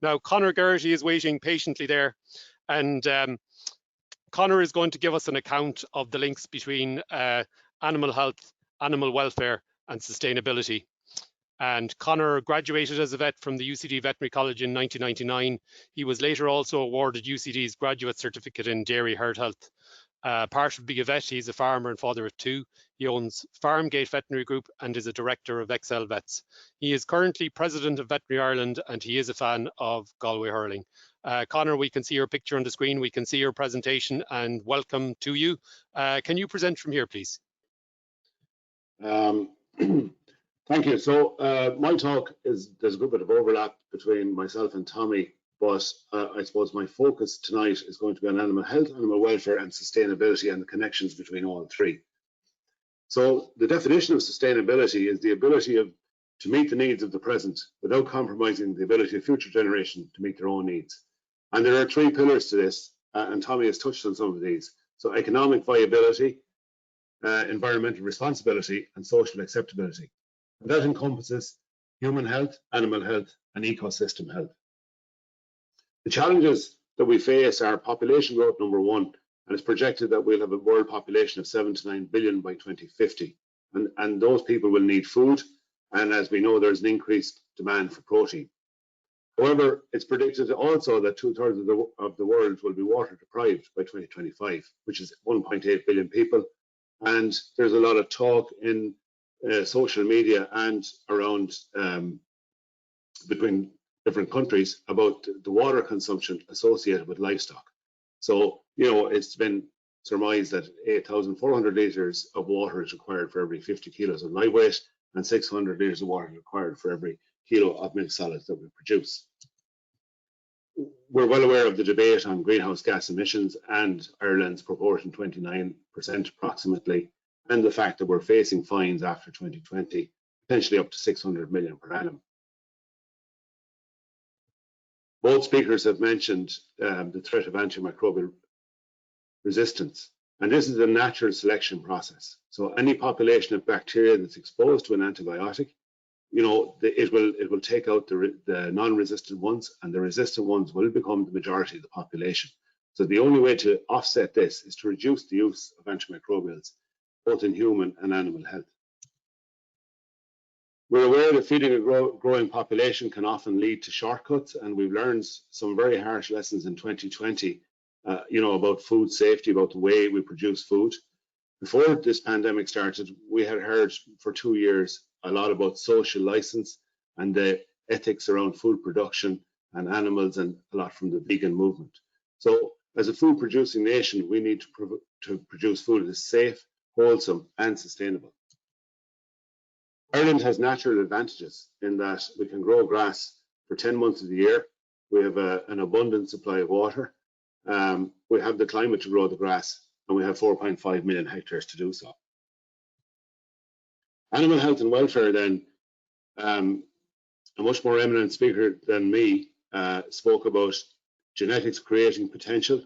Now, Conor Geraghty is waiting patiently there, and Conor is going to give us an account of the links between animal health, animal welfare, and sustainability. And Conor graduated as a vet from the UCD Veterinary College in 1999. He was later also awarded UCD's graduate certificate in dairy herd health. Part of being a vet, he's a farmer and father of two. He owns Farmgate Veterinary Group and is a director of Excel Vets. He is currently president of Veterinary Ireland, and he is a fan of Galway hurling. Conor, we can see your picture on the screen. We can see your presentation, and welcome to you. Can you present from here, please? Thank you. So my talk is, there's a good bit of overlap between myself and Tommy, but I suppose my focus tonight is going to be on animal health, animal welfare, and sustainability, and the connections between all three. So the definition of sustainability is the ability to meet the needs of the present without compromising the ability of future generations to meet their own needs. And there are three pillars to this, and Tommy has touched on some of these. So economic viability, environmental responsibility, and social acceptability. And that encompasses human health, animal health, and ecosystem health. The challenges that we face are population growth, number one, and it's projected that we'll have a world population of 7 to 9 billion by 2050. And those people will need food, and as we know, there's an increased demand for protein. However, it's predicted also that 2/3 of the world will be water deprived by 2025, which is 1.8 billion people. And there's a lot of talk in social media and around between different countries about the water consumption associated with livestock. So, you know, it's been surmised that 8,400 litres of water is required for every 50 kilos of live weight, and 600 litres of water is required for every kilo of milk solids that we produce. We're well aware of the debate on greenhouse gas emissions and Ireland's proportion, 29% approximately, and the fact that we're facing fines after 2020, potentially up to 600 million per annum. Both speakers have mentioned the threat of antimicrobial resistance, and this is a natural selection process. So any population of bacteria that's exposed to an antibiotic, you know, it will take out the non-resistant ones, and the resistant ones will become the majority of the population. So the only way to offset this is to reduce the use of antimicrobials, both in human and animal health. We're aware that feeding a growing population can often lead to shortcuts, and we've learned some very harsh lessons in 2020, you know, about food safety, about the way we produce food. Before this pandemic started, we had heard for 2 years a lot about social license and the ethics around food production and animals, and a lot from the vegan movement. So as a food producing nation, we need to produce food that is safe, wholesome, and sustainable. Ireland has natural advantages in that we can grow grass for 10 months of the year. We have an abundant supply of water. We have the climate to grow the grass, and we have 4.5 million hectares to do so. Animal health and welfare then, a much more eminent speaker than me spoke about genetics creating potential,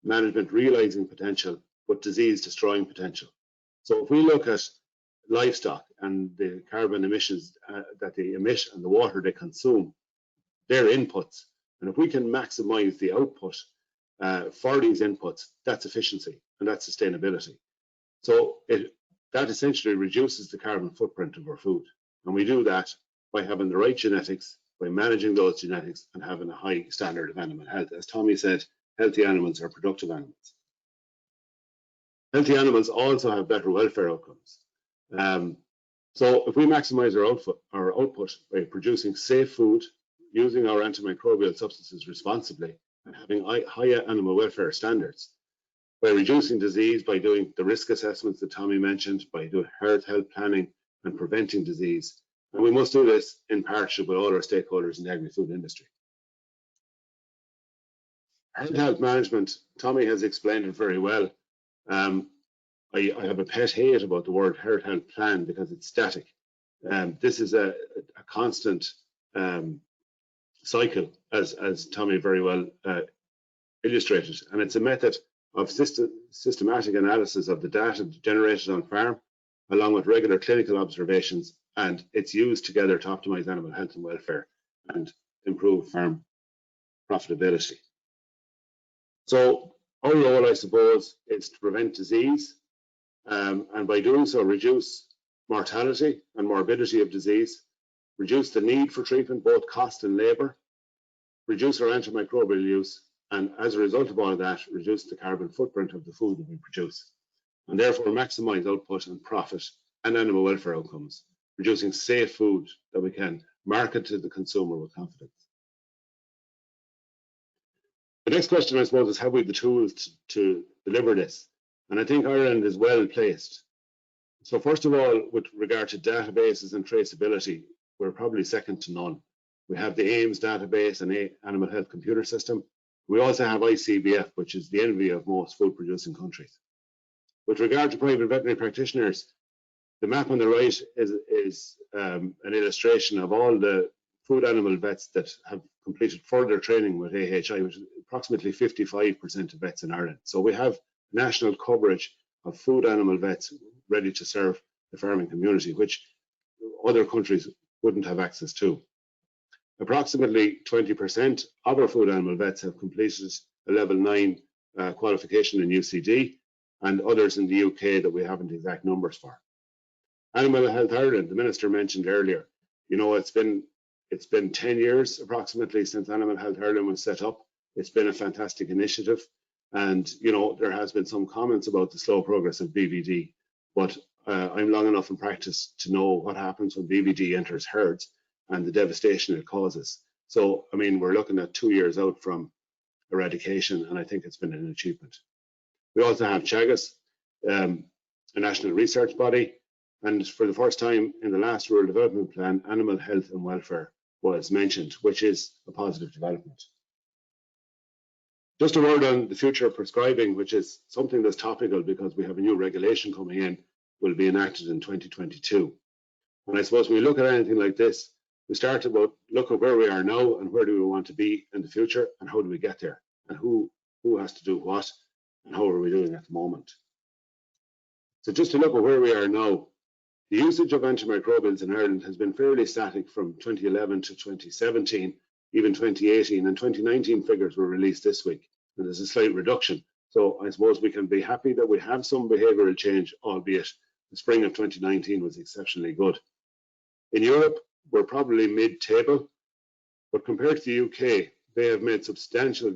management realizing potential, but disease destroying potential. So if we look at livestock and the carbon emissions that they emit and the water they consume, they're inputs. And if we can maximize the output for these inputs, that's efficiency and that's sustainability. So that essentially reduces the carbon footprint of our food. And we do that by having the right genetics, by managing those genetics, and having a high standard of animal health. As Tommy said, healthy animals are productive animals. Healthy animals also have better welfare outcomes. So if we maximize our output by producing safe food, using our antimicrobial substances responsibly, and having higher animal welfare standards, by reducing disease, by doing the risk assessments that Tommy mentioned, by doing herd health planning and preventing disease. And we must do this in partnership with all our stakeholders in the agri-food industry. Herd health management, Tommy has explained it very well. I have a pet hate about the word herd health plan because it's static. This is a constant cycle, as Tommy very well illustrated, and it's a method of systematic analysis of the data generated on farm, along with regular clinical observations, and it's used together to optimize animal health and welfare and improve farm profitability. So our role, I suppose, is to prevent disease, and by doing so, reduce mortality and morbidity of disease, reduce the need for treatment, both cost and labour, reduce our antimicrobial use, and as a result of all of that, reduce the carbon footprint of the food that we produce, and therefore maximise output and profit and animal welfare outcomes, producing safe food that we can market to the consumer with confidence. The next question, I suppose, is have we the tools to deliver this? And I think Ireland is well placed. So first of all, with regard to databases and traceability, we're probably second to none. We have the AIMS database and Animal Health Computer System. We also have ICBF, which is the envy of most food producing countries. With regard to private veterinary practitioners, the map on the right is an illustration of all the food animal vets that have completed further training with AHI, which is approximately 55% of vets in Ireland. So we have national coverage of food animal vets ready to serve the farming community, which other countries wouldn't have access to. Approximately 20% of our food animal vets have completed a level 9 qualification in UCD, and others in the UK that we haven't exact numbers for. Animal Health Ireland, the Minister mentioned earlier, you know, it's been 10 years approximately since Animal Health Ireland was set up. It's been a fantastic initiative, and you know, there has been some comments about the slow progress of BVD, but I'm long enough in practice to know what happens when BVD enters herds and the devastation it causes. So, I mean, we're looking at 2 years out from eradication, and I think it's been an achievement. We also have Chagas, a national research body, and for the first time in the last Rural Development Plan, animal health and welfare was mentioned, which is a positive development. Just a word on the future of prescribing, which is something that's topical because we have a new regulation coming in, will be enacted in 2022. And I suppose when we look at anything like this, we start about look at where we are now and where do we want to be in the future and how do we get there and who has to do what and how are we doing at the moment. So just to look at where we are now, the usage of antimicrobials in Ireland has been fairly static from 2011 to 2017, even 2018, and 2019 figures were released this week, and there's a slight reduction. So I suppose we can be happy that we have some behavioural change, albeit the spring of 2019 was exceptionally good. In Europe, we're probably mid-table, but compared to the UK, they have made substantial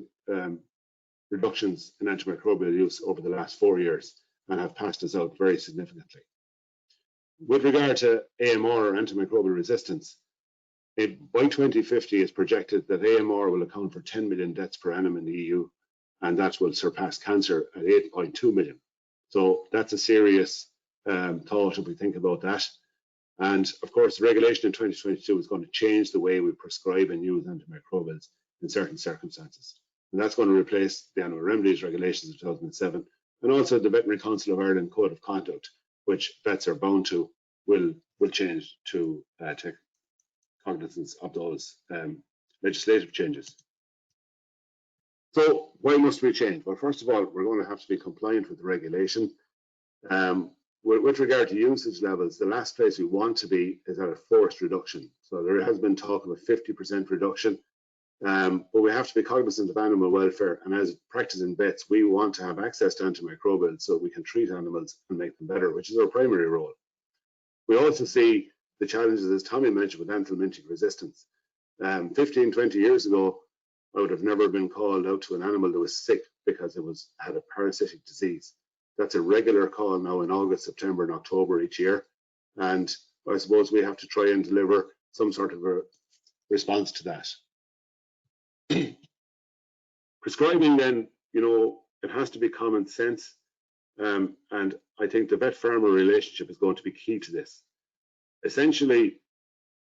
reductions in antimicrobial use over the last 4 years and have passed us out very significantly. With regard to AMR or antimicrobial resistance, by 2050 it's projected that AMR will account for 10 million deaths per annum in the EU, and that will surpass cancer at 8.2 million. So that's a serious thought if we think about that. And of course, the regulation in 2022 is going to change the way we prescribe and use antimicrobials in certain circumstances. And that's going to replace the Animal Remedies Regulations of 2007 and also the Veterinary Council of Ireland Code of Conduct, which vets are bound to, will change to take cognizance of those legislative changes. So why must we change? Well, first of all, we're going to have to be compliant with the regulation. With regard to usage levels, the last place we want to be is at a forced reduction. So there has been talk of a 50% reduction, but we have to be cognizant of animal welfare, and as practicing vets, we want to have access to antimicrobials so we can treat animals and make them better, which is our primary role. We also see the challenges, as Tommy mentioned, with anthelmintic resistance. 15, 20 years ago, I would have never been called out to an animal that was sick because it had a parasitic disease. That's a regular call now in August, September, and October each year. And I suppose we have to try and deliver some sort of a response to that. Prescribing then, you know, it has to be common sense. And I think the vet-farmer relationship is going to be key to this. Essentially,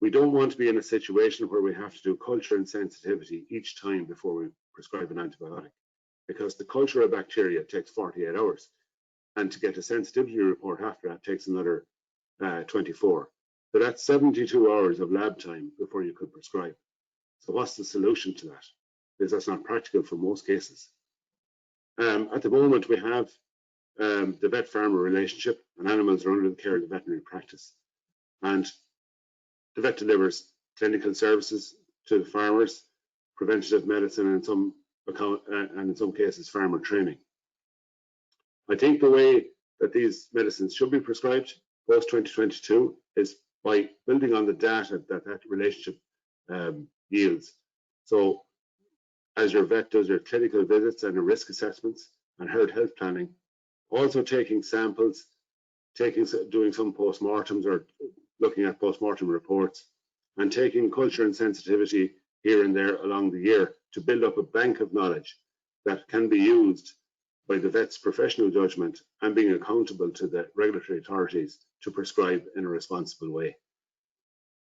we don't want to be in a situation where we have to do culture and sensitivity each time before we prescribe an antibiotic, because the culture of bacteria takes 48 hours. And to get a sensitivity report after that takes another 24. So that's 72 hours of lab time before you could prescribe. So what's the solution to that? Because that's not practical for most cases. At the moment, we have the vet-farmer relationship, and animals are under the care of the veterinary practice. And the vet delivers clinical services to the farmers, preventative medicine, and in some cases farmer training. I think the way that these medicines should be prescribed post 2022 is by building on the data that relationship yields. So as your vet does your clinical visits and your risk assessments and herd health planning, also taking samples, doing some postmortems or looking at postmortem reports, and taking culture and sensitivity here and there along the year to build up a bank of knowledge that can be used by the vet's professional judgment and being accountable to the regulatory authorities to prescribe in a responsible way.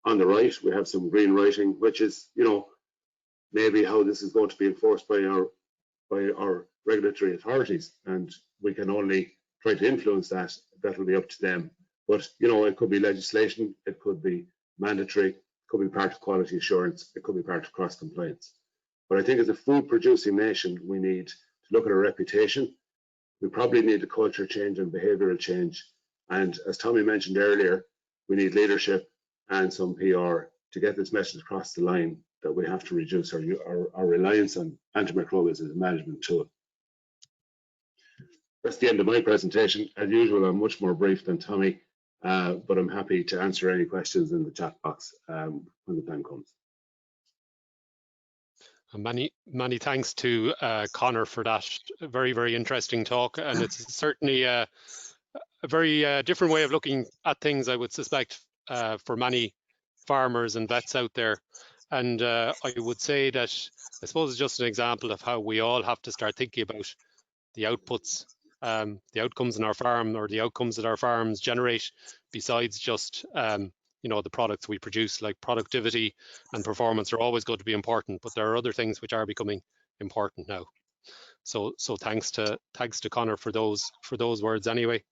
On the right, we have some green writing, which is, maybe how this is going to be enforced by our regulatory authorities, and we can only try to influence that. That will be up to them. But it could be legislation, it could be mandatory, it could be part of quality assurance, it could be part of cross compliance. But I think as a food producing nation, we need to look at our reputation. We probably need a culture change and behavioural change. And as Tommy mentioned earlier, we need leadership and some PR to get this message across the line that we have to reduce our reliance on antimicrobials as a management tool. That's the end of my presentation. As usual, I'm much more brief than Tommy, but I'm happy to answer any questions in the chat box when the time comes. Many thanks to Conor for that very, very interesting talk, and it's certainly a very different way of looking at things, I would suspect, for many farmers and vets out there. And I would say that, I suppose, it's just an example of how we all have to start thinking about the outputs, the outcomes in our farm, or the outcomes that our farms generate, besides just the products we produce. Like productivity and performance are always going to be important, but there are other things which are becoming important now. So thanks to Conor for those words anyway.